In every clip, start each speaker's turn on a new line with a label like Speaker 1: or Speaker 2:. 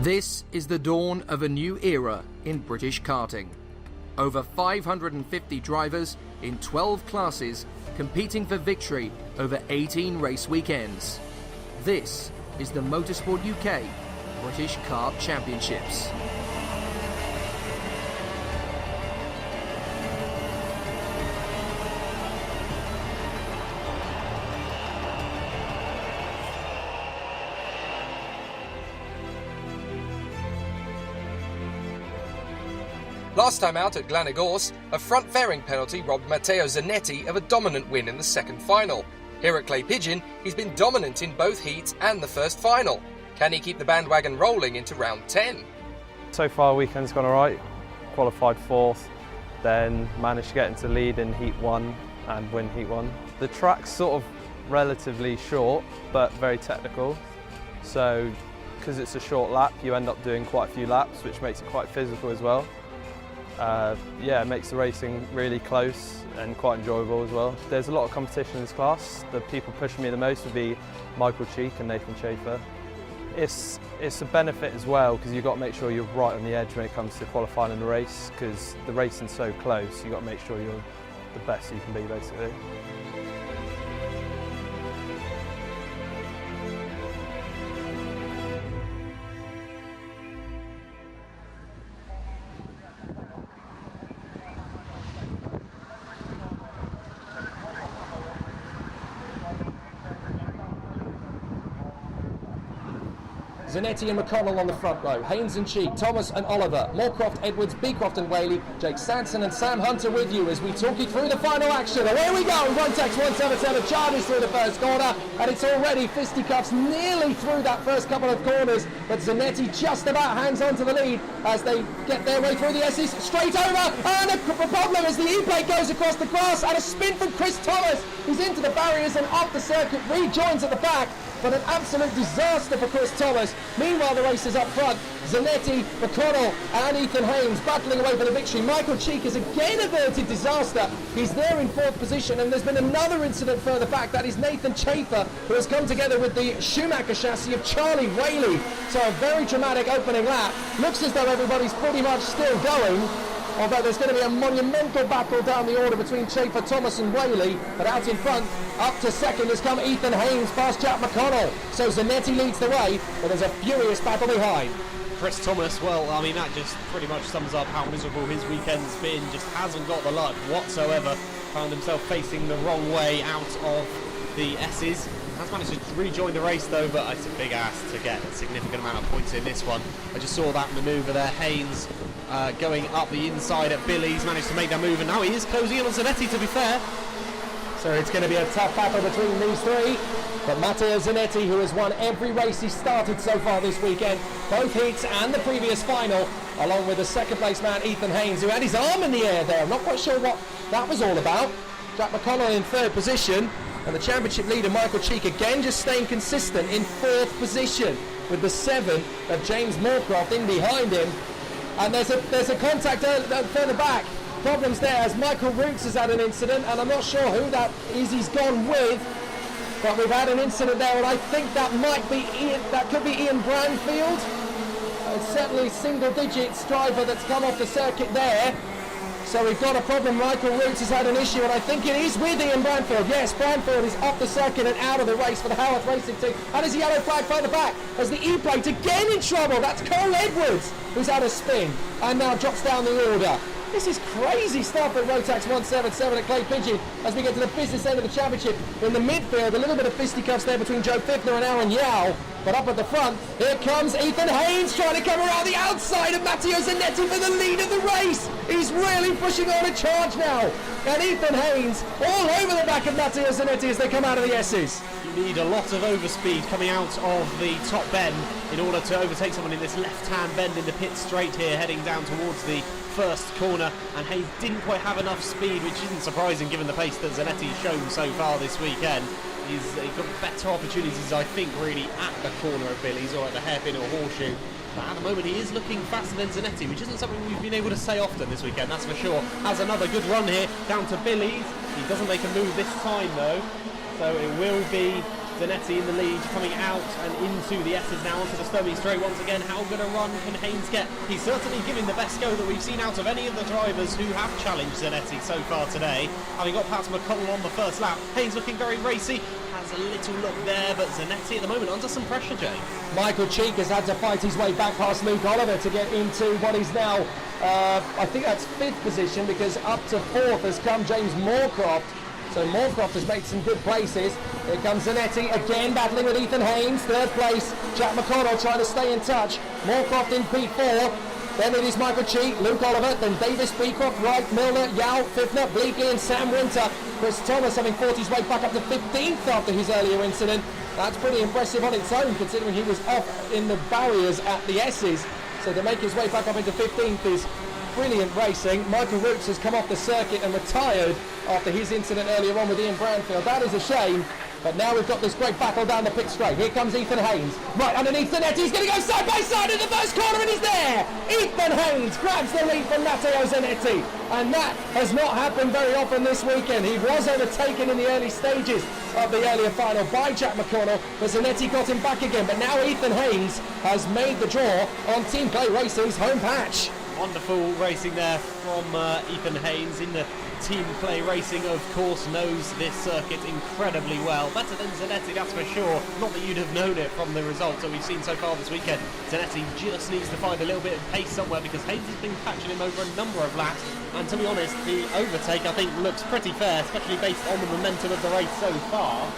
Speaker 1: This is the dawn of a new era in British karting. Over 550 drivers in 12 classes competing for victory over 18 race weekends. This is the Motorsport UK British Kart Championships.
Speaker 2: Last time out at Glanagorse, a front fairing penalty robbed Matteo Zanetti of a dominant win in the second final. Here at Clay Pigeon, he's been dominant in both heats and the first final. Can he keep the bandwagon rolling into round 10?
Speaker 3: So far, weekend's gone alright. Qualified fourth, then managed to get into lead in heat one and win heat one. The track's sort of relatively short, but very technical. So, because it's a short lap, you end up doing quite a few laps, which makes it quite physical as well. It makes the racing really close and quite enjoyable as well. There's a lot of competition in this class. The people pushing me the most would be Michael Cheek and Nathan Schaefer. It's a benefit as well because you've got to make sure you're right on the edge when it comes to qualifying in the race, because the racing's so close. You've got to make sure you're the best you can be, basically.
Speaker 4: Zanetti and McConnell on the front row, Haynes and Cheek, Thomas and Oliver, Moorcroft, Edwards, Beecroft and Whaley, Jake Sanson and Sam Hunter with you as we talk you through the final action. Away we go, Rotax 177 charges through the first corner, and it's already fisticuffs nearly through that first couple of corners, but Zanetti just about hangs on to the lead as they get their way through the S's, straight over, and a problem as the E-plate goes across the grass, and a spin from Chris Thomas. He's into the barriers and off the circuit, rejoins at the back, but an absolute disaster for Chris Thomas. Meanwhile, the race is up front. Zanetti, McConnell and Ethan Haynes battling away for the victory. Michael Cheek has again averted disaster. He's there in fourth position, and there's been another incident further back. That is Nathan Schaefer, who has come together with the Schumacher chassis of Charlie Whaley. So a very dramatic opening lap. Looks as though everybody's pretty much still going, although there's going to be a monumental battle down the order between Schaefer, Thomas and Whaley. But out in front, up to second, has come Ethan Haynes past Jack McConnell. So Zanetti leads the way, but there's a furious battle behind.
Speaker 5: Chris Thomas, well, I mean, that just pretty much sums up how miserable his weekend's been. Just hasn't got the luck whatsoever. Found himself facing the wrong way out of the S's. Has managed to rejoin the race though, but it's a big ask to get a significant amount of points in this one. I just saw that manoeuvre there. Haynes going up the inside at Billy's, managed to make that move, and now he is closing in on Zanetti, to be fair.
Speaker 4: So it's going to be a tough battle between these three. But Matteo Zanetti, who has won every race he's started so far this weekend, both heats and the previous final, along with the second place man Ethan Haynes, who had his arm in the air there. I'm not quite sure what that was all about. Jack McConnell in third position, and the championship leader Michael Cheek again just staying consistent in fourth position with the 7 of James Moorcroft in behind him. And there's a contact further back. Problems there as Michael Roots has had an incident, and I'm not sure who that is he's gone with, but we've had an incident there, and I think that might be that could be Ian Branfield. Certainly single digits driver that's come off the circuit there. So we've got a problem. Michael Roots has had an issue, and I think it is with Ian Branfield. Yes, Branfield is off the circuit and out of the race for the Howard Racing team. And there's a yellow flag further back as the E-plate again in trouble. That's Cole Edwards, who's had a spin and now drops down the order. This is crazy stuff at Rotax 177 at Clay Pigeon as we get to the business end of the championship. In the midfield, a little bit of fisticuffs there between Joe Fiffner and Aaron Yao. But up at the front, here comes Ethan Haynes trying to come around the outside of Matteo Zanetti for the lead of the race. He's really pushing on a charge now. And Ethan Haynes all over the back of Matteo Zanetti as they come out of the S's.
Speaker 5: You need a lot of overspeed coming out of the top bend in order to overtake someone in this left-hand bend in the pit straight here, heading down towards the first corner, and Hayes didn't quite have enough speed, which isn't surprising given the pace that Zanetti's shown so far this weekend. He's got better opportunities, I think, really at the corner of Billy's or at the hairpin or horseshoe. But at the moment he is looking faster than Zanetti, which isn't something we've been able to say often this weekend, that's for sure. Has another good run here down to Billy's. He doesn't make a move this time though, so it will be Zanetti in the lead, coming out and into the S's now onto the Sturmy straight once again. How good a run can Haynes get? He's certainly giving the best go that we've seen out of any of the drivers who have challenged Zanetti so far today. Having got past McConnell on the first lap, Haynes looking very racy, has a little look there, but Zanetti at the moment under some pressure, Jay.
Speaker 4: Michael Cheek has had to fight his way back past Luke Oliver to get into what is now, I think that's 5th position, because up to 4th has come James Moorcroft. So Moorcroft has made some good places. Here comes Zanetti again battling with Ethan Haynes. 3rd place, Jack McConnell trying to stay in touch. Moorcroft in P4. Then it is Michael Cheek, Luke Oliver, then Davis, Beecroft, Wright, Milner, Yao, Fifner, Bleakley and Sam Winter. Chris Thomas having fought his way back up to 15th after his earlier incident. That's pretty impressive on its own, considering he was off in the barriers at the S's. So to make his way back up into 15th is brilliant racing. Michael Roots has come off the circuit and retired after his incident earlier on with Ian Brownfield. That is a shame. But now we've got this great battle down the pit straight. Here comes Ethan Haynes. Right underneath Zanetti. He's going to go side by side in the first corner, and he's there. Ethan Haynes grabs the lead from Matteo Zanetti. And that has not happened very often this weekend. He was overtaken in the early stages of the earlier final by Jack McConnell, but Zanetti got him back again. But now Ethan Haynes has made the draw on Team Clay Racing's home patch.
Speaker 5: Wonderful racing there from Ethan Haynes. In the Team Play Racing, of course, knows this circuit incredibly well. Better than Zanetti, that's for sure. Not that you'd have known it from the results that we've seen so far this weekend. Zanetti just needs to find a little bit of pace somewhere, because Haynes has been catching him over a number of laps. And to be honest, the overtake, I think, looks pretty fair, especially based on the momentum of the race so far.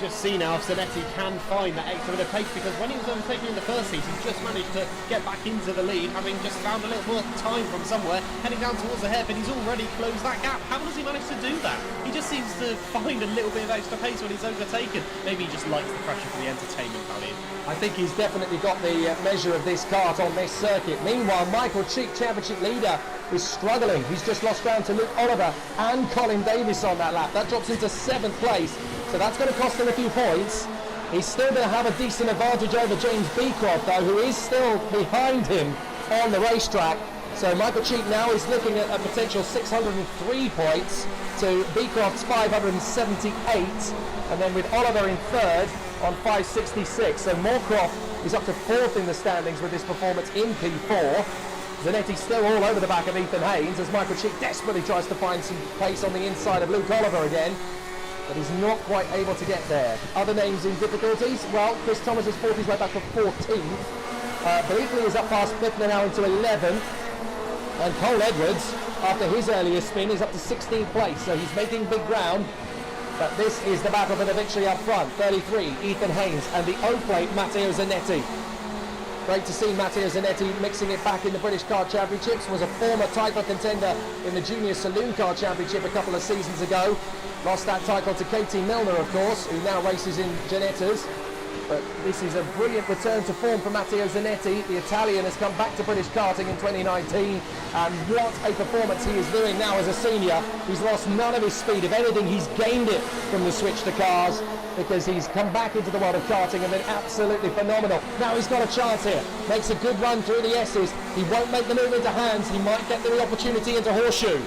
Speaker 5: Just see now if Zanetti can find that extra bit of pace, because when he was overtaking in the first heat, he just managed to get back into the lead, having just found a little more time from somewhere, heading down towards the hairpin. He's already closed that gap. How does he manage to do that? He just seems to find a little bit of extra pace when he's overtaken. Maybe he just likes the pressure for the entertainment value.
Speaker 4: I think he's definitely got the measure of this kart on this circuit. Meanwhile, Michael Cheek, championship leader, is struggling. He's just lost ground to Luke Oliver and Colin Davis on that lap. That drops into 7th place. So that's going to cost him a few points. He's still going to have a decent advantage over James Beecroft, though, who is still behind him on the racetrack. So Michael Cheek now is looking at a potential 603 points to Beecroft's 578. And then with Oliver in 3rd on 566. So Moorcroft is up to 4th in the standings with this performance in P4. Zanetti still all over the back of Ethan Haynes as Michael Cheek desperately tries to find some pace on the inside of Luke Oliver again. But he's not quite able to get there. Other names in difficulties? Well, Chris Thomas has fought his way back to 14th. Bleakley is up past 5th now into 11th. And Cole Edwards, after his earlier spin, is up to 16th place. So he's making big ground. But this is the battle for the victory up front. 33, Ethan Haynes, and the O-plate, Matteo Zanetti. Great to see Matteo Zanetti mixing it back in the British Car Championships. Was a former title contender in the Junior Saloon Car Championship a couple of seasons ago. Lost that title to Katie Milner, of course, who now races in Ginettas. But this is a brilliant return to form for Matteo Zanetti. The Italian has come back to British karting in 2019, and what a performance he is doing now as a senior. He's lost none of his speed. If anything, he's gained it from the switch to cars, because he's come back into the world of karting and been absolutely phenomenal. Now he's got a chance here. Makes a good run through the S's. He won't make the move into hands. He might get the opportunity into horseshoe.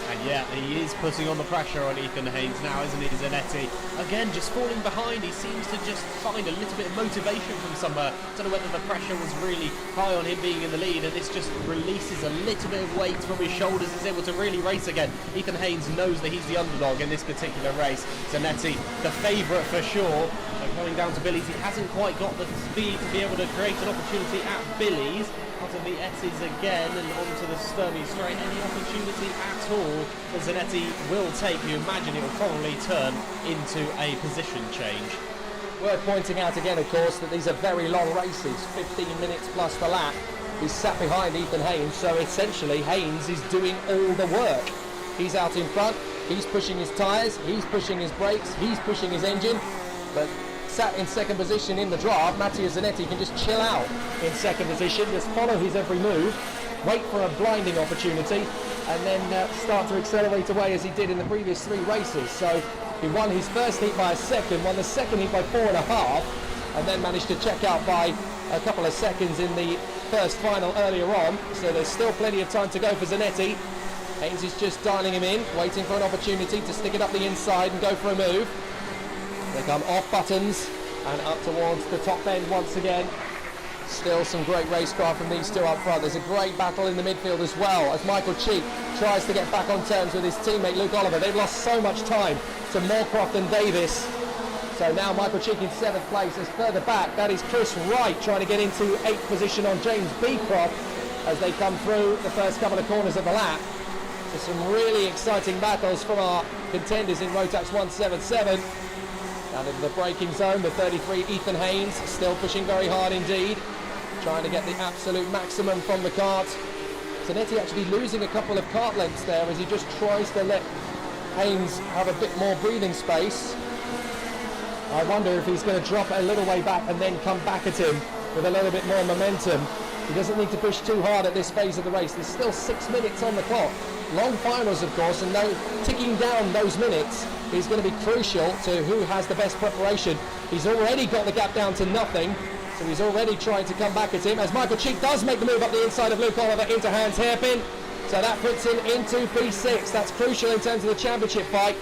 Speaker 5: And yeah, he is putting on the pressure on Ethan Haynes now, isn't he, Zanetti? Again, just falling behind. He seems to just find a little bit of motivation from somewhere. Don't know whether the pressure was really high on him being in the lead, and this just releases a little bit of weight from his shoulders. He's able to really race again. Ethan Haynes knows that he's the underdog in this particular race. Zanetti, the favourite for sure. Going down to Billy's, he hasn't quite got the speed to be able to create an opportunity at Billy's. Out of the S's again and onto the Sturmy straight. Any opportunity at all that Zanetti will take, you imagine it will probably turn into a position change.
Speaker 4: Worth pointing out again, of course, that these are very long races, 15 minutes plus per lap. He's sat behind Ethan Haynes, so essentially Haynes is doing all the work. He's out in front, he's pushing his tyres, he's pushing his brakes, he's pushing his engine, but sat in second position in the draft, Matteo Zanetti can just chill out in second position, just follow his every move, wait for a blinding opportunity, and then start to accelerate away as he did in the previous 3 races. So he won his first heat by a second, won the second heat by 4.5, and then managed to check out by a couple of seconds in the first final earlier on. So there's still plenty of time to go for Zanetti. Haynes is just dialing him in, waiting for an opportunity to stick it up the inside and go for a move. They come off Buttons and up towards the top end once again. Still some great racecraft from these two up front. There's a great battle in the midfield as well as Michael Cheek tries to get back on terms with his teammate Luke Oliver. They've lost so much time to Moorcroft and Davis. So now Michael Cheek in 7th place. As further back, that is Chris Wright trying to get into 8th position on James Beecroft as they come through the first couple of corners of the lap. So some really exciting battles from our contenders in Rotax 177. Down into the braking zone, the 33 Ethan Haynes still pushing very hard indeed, trying to get the absolute maximum from the kart. Zanetti actually losing a couple of kart lengths there as he just tries to let Haynes have a bit more breathing space. I wonder if he's going to drop a little way back and then come back at him with a little bit more momentum. He doesn't need to push too hard at this phase of the race. There's still 6 minutes on the clock. Long finals, of course, and ticking down those minutes is going to be crucial to who has the best preparation. He's already got the gap down to nothing, so he's already trying to come back at him as Michael Cheek does make the move up the inside of Luke Oliver into Hans Hairpin. So that puts him into P6. That's crucial in terms of the championship fight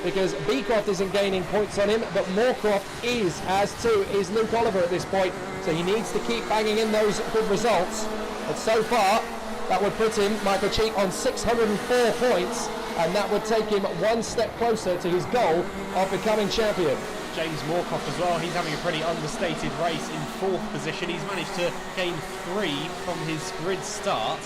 Speaker 4: because Beecroft isn't gaining points on him, but Moorcroft is, as too is Luke Oliver at this point. So he needs to keep banging in those good results. But so far, that would put him, Michael Cheek, on 604 points, and that would take him one step closer to his goal of becoming champion.
Speaker 5: James Moorcroft as well, he's having a pretty understated race in 4th position. He's managed to gain 3 from his grid start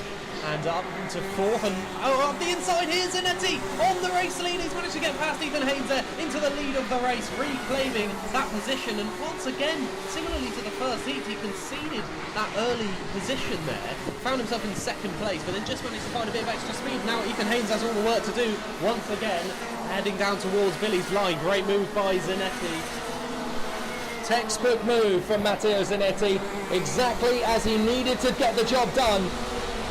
Speaker 5: and up into 4th, and up the inside here Zanetti on the race lead. He's managed to get past Ethan Haynes there into the lead of the race, reclaiming that position, and once again, similarly to the first heat, he conceded that early position there, found himself in 2nd place, but then just managed to find a bit of extra speed. Now Ethan Haynes has all the work to do once again, heading down towards Billy's line. Great move by Zanetti.
Speaker 4: Textbook move from Matteo Zanetti, exactly as he needed to get the job done.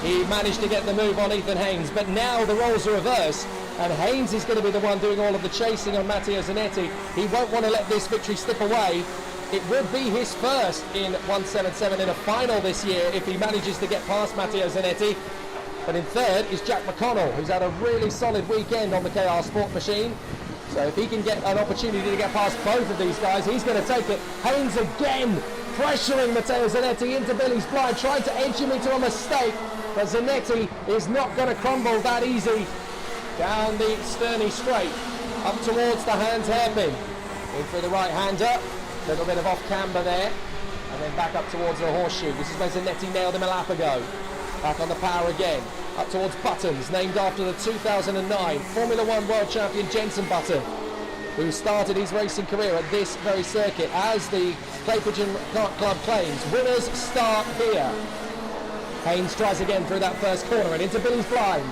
Speaker 4: He managed to get the move on Ethan Haynes, but now the roles are reversed, and Haynes is going to be the one doing all of the chasing on Matteo Zanetti. He won't want to let this victory slip away. It would be his first in 177 in a final this year if he manages to get past Matteo Zanetti. But in 3rd is Jack McConnell, who's had a really solid weekend on the KR Sport Machine. So if he can get an opportunity to get past both of these guys, he's going to take it. Haynes again pressuring Matteo Zanetti into Billy's blind, trying to edge him into a mistake. But Zanetti is not going to crumble that easy. Down the Sterney straight, up towards the Hans Hairpin. In through the right-hander, little bit of off-camber there, and then back up towards the horseshoe. This is where Zanetti nailed him a lap ago. Back on the power again, up towards Buttons, named after the 2009 Formula 1 World Champion Jenson Button, who started his racing career at this very circuit. As the Clay Pigeon Kart Club claims, winners start here. Haynes tries again through that first corner and into Billy's blind.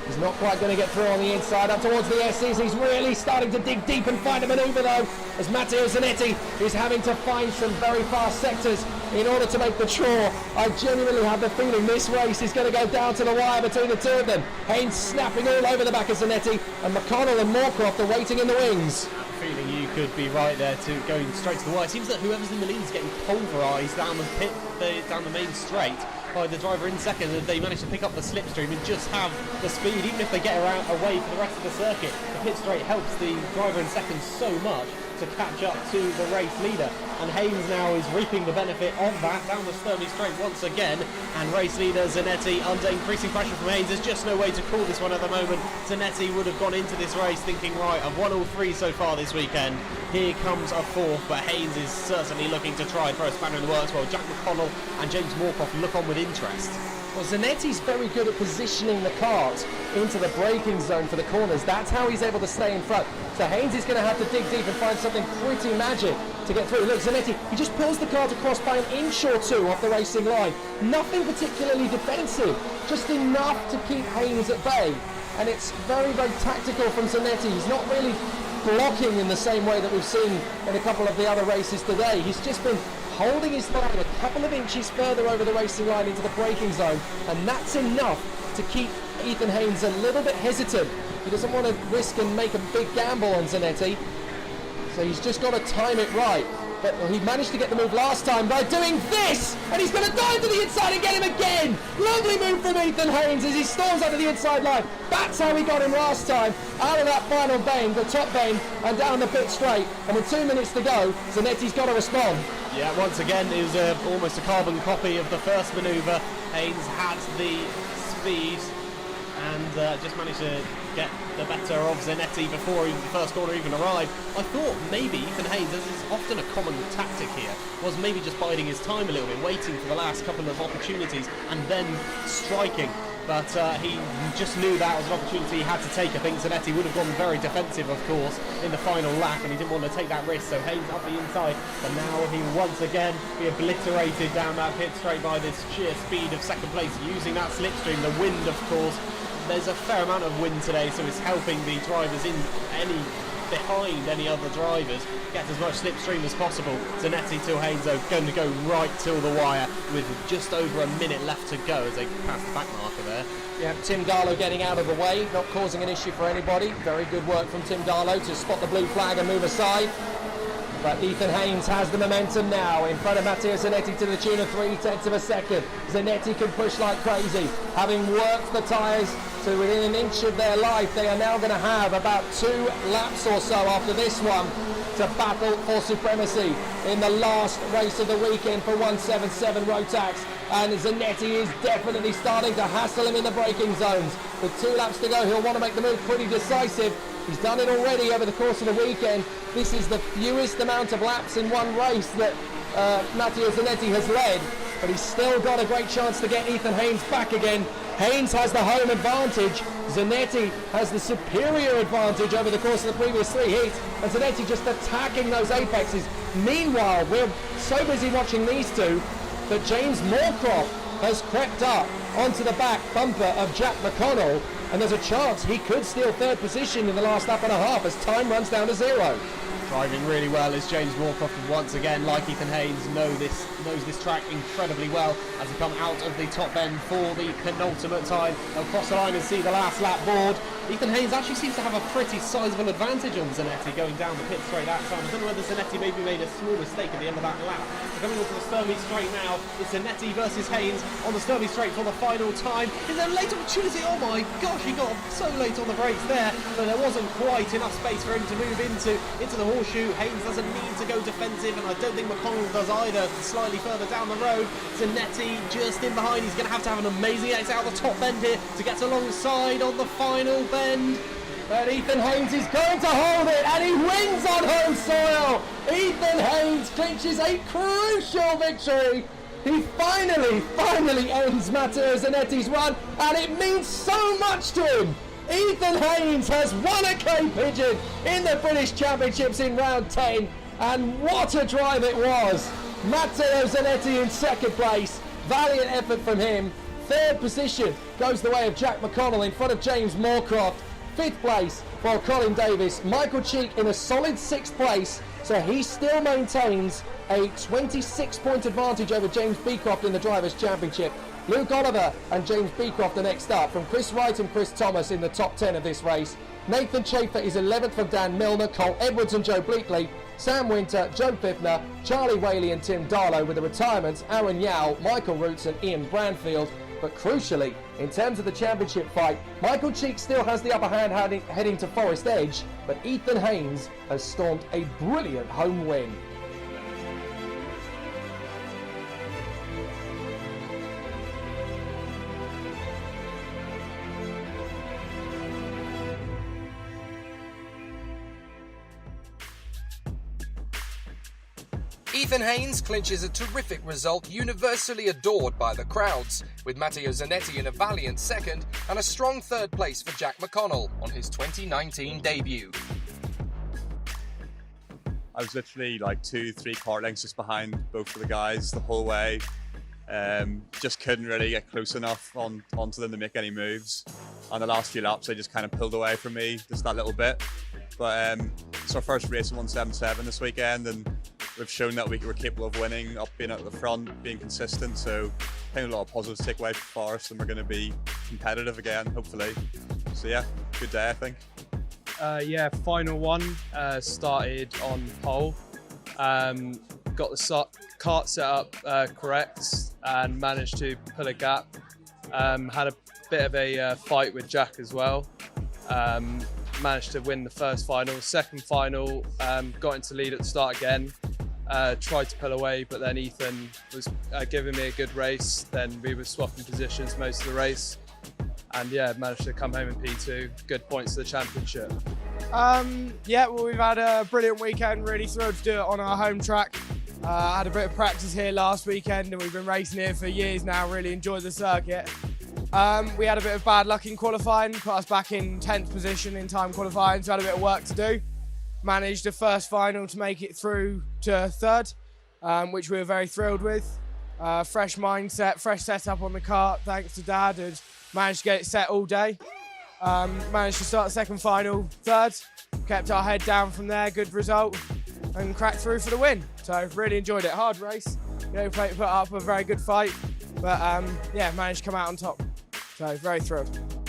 Speaker 4: He's not quite going to get through on the inside, up towards the SCs. He's really starting to dig deep and find a manoeuvre though, as Matteo Zanetti is having to find some very fast sectors in order to make the chore. I genuinely have the feeling this race is going to go down to the wire between the two of them. Haynes snapping all over the back of Zanetti, and McConnell and Moorcroft are waiting in the wings.
Speaker 5: Feeling you could be right there to going straight to the wire. It seems that whoever's in the lead is getting pulverised down the main straight by the driver in 2nd, and they manage to pick up the slipstream and just have the speed. Even if they get around away for the rest of the circuit, the pit straight helps the driver in 2nd so much to catch up to the race leader, and Haynes now is reaping the benefit of that down the Sterney straight once again, and race leader Zanetti under increasing pressure from Haynes. There's just no way to call this one at the moment. Zanetti would have gone into this race thinking, right, I've won all 3 so far this weekend, here comes a 4th, but Haynes is certainly looking to try and throw a spanner in the works, while Jack McConnell and James Moorcroft look on with interest.
Speaker 4: Well, Zanetti's very good at positioning the kart into the braking zone for the corners. That's how he's able to stay in front. So Haynes is going to have to dig deep and find something pretty magic to get through. Look, Zanetti, he just pulls the kart across by an inch or 2 off the racing line. Nothing particularly defensive, just enough to keep Haynes at bay. And it's very, very tactical from Zanetti. He's not really blocking in the same way that we've seen in a couple of the other races today. He's just been holding his line a couple of inches further over the racing line into the braking zone, and that's enough to keep Ethan Haynes a little bit hesitant. He doesn't want to risk and make a big gamble on Zanetti, so he's just got to time it right. but he managed to get the move last time by doing this, and he's going to dive to the inside and get him again. Lovely move from Ethan Haynes as he storms onto the inside line. That's how he got him last time, out of that final bend, the top bend, and down the pit straight. And with 2 minutes to go, Zanetti's got to respond.
Speaker 5: Yeah, once again, it was almost a carbon copy of the first manoeuvre. Haynes had the speed and just managed to get the better of Zanetti before even the first corner even arrived. I thought maybe Ethan Haynes, as is often a common tactic here, was maybe just biding his time a little bit, waiting for the last couple of opportunities and then striking. But he just knew that was an opportunity he had to take. I think Zanetti would have gone very defensive, of course, in the final lap, and he didn't want to take that risk. So Haynes up the inside, but now he once again be obliterated down that pit straight by this sheer speed of second place, using that slipstream. The wind, of course, there's a fair amount of wind today, so it's helping the drivers behind any other drivers get as much slipstream as possible. Zanetti to Haynes, though, going to go right till the wire with just over a minute left to go as they pass the back marker there.
Speaker 4: Yeah, Tim Darlow getting out of the way, not causing an issue for anybody. Very good work from Tim Darlow to spot the blue flag and move aside. But Ethan Haynes has the momentum now in front of Matteo Zanetti to the tune of 0.3 of a second. Zanetti can push like crazy. Having worked the tyres to within an inch of their life, they are now going to have about 2 laps or so after this one to battle for supremacy in the last race of the weekend for 177 Rotax. And Zanetti is definitely starting to hassle him in the braking zones. With 2 laps to go, he'll want to make the move pretty decisive. He's done it already over the course of the weekend. This is the fewest amount of laps in one race that Matteo Zanetti has led, but he's still got a great chance to get Ethan Haynes back again. Haynes has the home advantage. Zanetti has the superior advantage over the course of the previous 3 heats, and Zanetti just attacking those apexes. Meanwhile, we're so busy watching these two that James Moorcroft has crept up onto the back bumper of Jack McConnell, and there's a chance he could steal 3rd position in the last lap and a half as time runs down to 0.
Speaker 5: Driving really well is James Moorcroft, once again, like Ethan Haynes, knows this track incredibly well as he come out of the top bend for the penultimate time. They'll cross the line and see the last lap board. Ethan Haynes actually seems to have a pretty sizable advantage on Zanetti going down the pit straight that time. I don't know whether Zanetti maybe made a small mistake at the end of that lap. Coming onto the Sturvey straight now, it's Zanetti versus Haynes on the Sturvey straight for the final time. Is there a late opportunity? Oh my gosh, he got so late on the brakes there, but there wasn't quite enough space for him to move into the horseshoe. Haynes doesn't need to go defensive, and I don't think McConnell does either. Slightly further down the road, Zanetti just in behind. He's going to have an amazing exit out of the top bend here to get alongside on the final bend.
Speaker 4: But Ethan Haynes is going to hold it, and he wins on home soil. Ethan Haynes clinches a crucial victory. He finally ends Matteo Zanetti's run, and it means so much to him. Ethan Haynes has won a Clay Pigeon in the British Championships in round 10, and what a drive it was. Matteo Zanetti in 2nd place, valiant effort from him. 3rd position goes the way of Jack McConnell in front of James Moorcroft. 5th place for Colin Davis. Michael Cheek in a solid 6th place, so he still maintains a 26-point advantage over James Beecroft in the Drivers' Championship. Luke Oliver and James Beecroft are next up, from Chris Wright and Chris Thomas in the top 10 of this race. Nathan Chafer is 11th from Dan Milner, Cole Edwards and Joe Bleakley, Sam Winter, Joe Fifner, Charlie Whaley and Tim Darlow, with the retirements Aaron Yao, Michael Roots and Ian Branfield. But crucially, in terms of the championship fight, Michael Cheek still has the upper hand heading to Forest Edge, but Ethan Haynes has stormed a brilliant home win.
Speaker 2: Ethan Haynes clinches a terrific result, universally adored by the crowds, with Matteo Zanetti in a valiant 2nd and a strong 3rd place for Jack McConnell on his 2019 debut.
Speaker 6: I was literally like 2-3 car lengths just behind both of the guys the whole way. Just couldn't really get close enough onto them to make any moves. On the last few laps, they just kind of pulled away from me just that little bit. But it's our first race in 177 this weekend, and we've shown that we're capable of winning, up being at the front, being consistent. So I think a lot of positives to take away from Forest, and we're going to be competitive again, hopefully. So yeah, good day, I think.
Speaker 3: Yeah, final one started on pole. got the cart set up correct and managed to pull a gap. Had a bit of a fight with Jack as well. Managed to win the first final. Second final, got into lead at the start again. Tried to pull away, but then Ethan was giving me a good race. Then we were swapping positions most of the race. And yeah, managed to come home in P2. Good points to the championship.
Speaker 7: Yeah, well, we've had a brilliant weekend. Really thrilled to do it on our home track. Had a bit of practice here last weekend, and we've been racing here for years now. Really enjoyed the circuit. We had a bit of bad luck in qualifying, put us back in 10th position in time qualifying, so had a bit of work to do. Managed the first final to make it through to third, which we were very thrilled with. Fresh mindset, fresh setup on the kart, thanks to Dad, and managed to get it set all day. Managed to start the second final third, kept our head down from there, good result, and cracked through for the win. So really enjoyed it, hard race. Put up a very good fight, but yeah, managed to come out on top. So very thrilled.